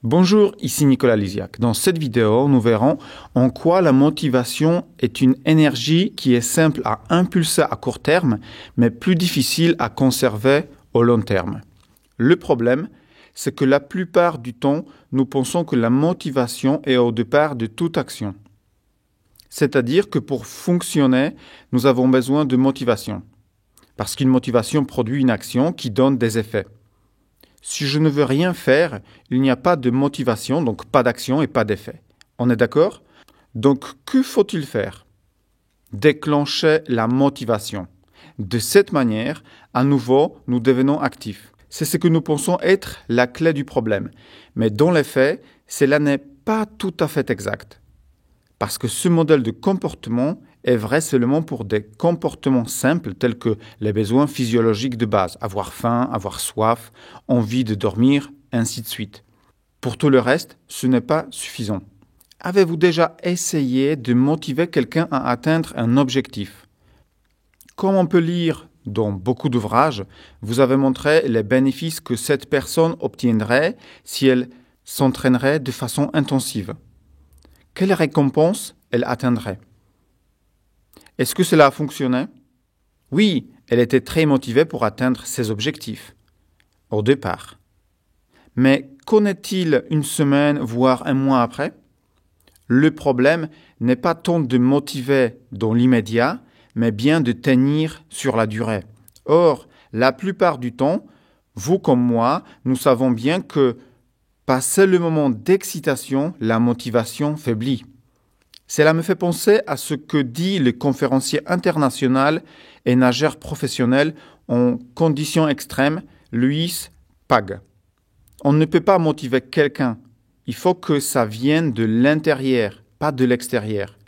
Bonjour, ici Nicolas Lisiac. Dans cette vidéo, nous verrons en quoi la motivation est une énergie qui est simple à impulser à court terme, mais plus difficile à conserver au long terme. Le problème, c'est que la plupart du temps, nous pensons que la motivation est au départ de toute action. C'est-à-dire que pour fonctionner, nous avons besoin de motivation. Parce qu'une motivation produit une action qui donne des effets. Si je ne veux rien faire, il n'y a pas de motivation, donc pas d'action et pas d'effet. On est d'accord? Donc, que faut-il faire? Déclencher la motivation. De cette manière, à nouveau, nous devenons actifs. C'est ce que nous pensons être la clé du problème. Mais dans les faits, cela n'est pas tout à fait exact. Parce que ce modèle de comportement est vrai seulement pour des comportements simples tels que les besoins physiologiques de base, avoir faim, avoir soif, envie de dormir, ainsi de suite. Pour tout le reste, ce n'est pas suffisant. Avez-vous déjà essayé de motiver quelqu'un à atteindre un objectif? Comme on peut lire dans beaucoup d'ouvrages, vous avez montré les bénéfices que cette personne obtiendrait si elle s'entraînerait de façon intensive. Quelle récompense elle atteindrait? Est-ce que cela a fonctionné? Oui, elle était très motivée pour atteindre ses objectifs, au départ. Mais qu'en est-il une semaine, voire un mois après? Le problème n'est pas tant de motiver dans l'immédiat, mais bien de tenir sur la durée. Or, la plupart du temps, vous comme moi, nous savons bien que passé le moment d'excitation, la motivation faiblit. Cela me fait penser à ce que dit le conférencier international et nageur professionnel en conditions extrêmes, Luis Pag. On ne peut pas motiver quelqu'un. Il faut que ça vienne de l'intérieur, pas de l'extérieur.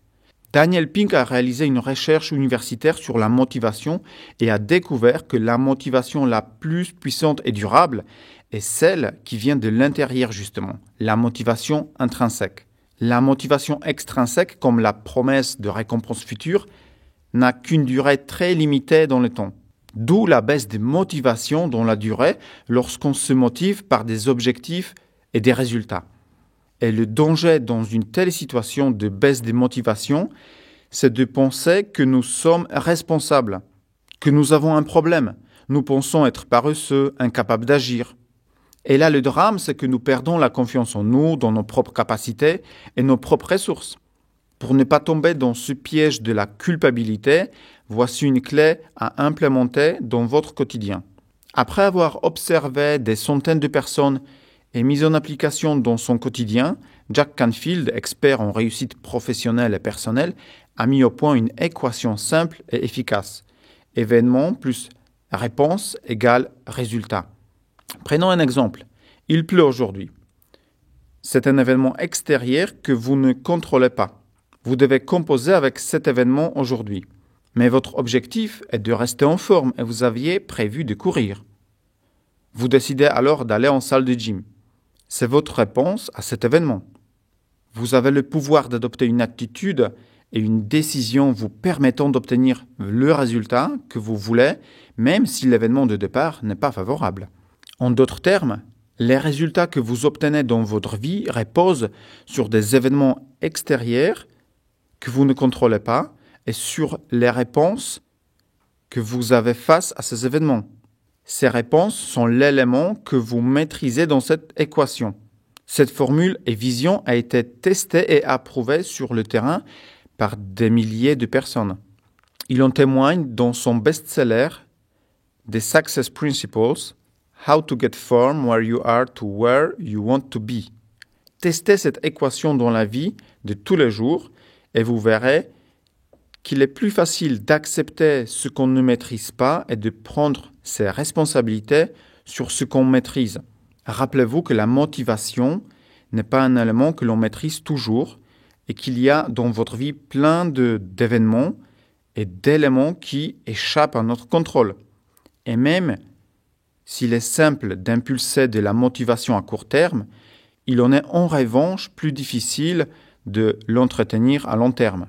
Daniel Pink a réalisé une recherche universitaire sur la motivation et a découvert que la motivation la plus puissante et durable est celle qui vient de l'intérieur justement, la motivation intrinsèque. La motivation extrinsèque, comme la promesse de récompense future, n'a qu'une durée très limitée dans le temps. D'où la baisse de motivation dans la durée lorsqu'on se motive par des objectifs et des résultats. Et le danger dans une telle situation de baisse de motivation, c'est de penser que nous sommes responsables, que nous avons un problème. Nous pensons être paresseux, incapables d'agir. Et là, le drame, c'est que nous perdons la confiance en nous, dans nos propres capacités et nos propres ressources. Pour ne pas tomber dans ce piège de la culpabilité, voici une clé à implémenter dans votre quotidien. Après avoir observé des centaines de personnes et mis en application dans son quotidien, Jack Canfield, expert en réussite professionnelle et personnelle, a mis au point une équation simple et efficace. Événement plus réponse égale résultat. Prenons un exemple. Il pleut aujourd'hui. C'est un événement extérieur que vous ne contrôlez pas. Vous devez composer avec cet événement aujourd'hui. Mais votre objectif est de rester en forme et vous aviez prévu de courir. Vous décidez alors d'aller en salle de gym. C'est votre réponse à cet événement. Vous avez le pouvoir d'adopter une attitude et une décision vous permettant d'obtenir le résultat que vous voulez, même si l'événement de départ n'est pas favorable. En d'autres termes, les résultats que vous obtenez dans votre vie reposent sur des événements extérieurs que vous ne contrôlez pas et sur les réponses que vous avez face à ces événements. Ces réponses sont l'élément que vous maîtrisez dans cette équation. Cette formule et vision a été testée et approuvée sur le terrain par des milliers de personnes. Il en témoigne dans son best-seller « The Success Principles » How to get from where you are to where you want to be. Testez cette équation dans la vie de tous les jours et vous verrez qu'il est plus facile d'accepter ce qu'on ne maîtrise pas et de prendre ses responsabilités sur ce qu'on maîtrise. Rappelez-vous que la motivation n'est pas un élément que l'on maîtrise toujours et qu'il y a dans votre vie plein d'événements et d'éléments qui échappent à notre contrôle. Et même s'il est simple d'impulser de la motivation à court terme, il en est en revanche plus difficile de l'entretenir à long terme.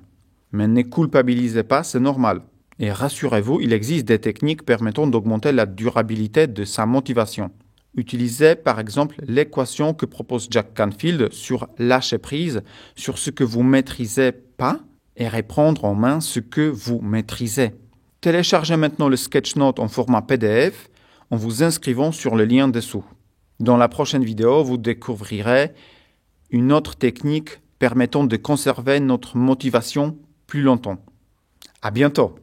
Mais ne culpabilisez pas, c'est normal. Et rassurez-vous, il existe des techniques permettant d'augmenter la durabilité de sa motivation. Utilisez par exemple l'équation que propose Jack Canfield sur lâcher prise sur ce que vous maîtrisez pas et reprendre en main ce que vous maîtrisez. Téléchargez maintenant le Sketchnote en format PDF en vous inscrivant sur le lien dessous. Dans la prochaine vidéo, vous découvrirez une autre technique permettant de conserver notre motivation plus longtemps. À bientôt!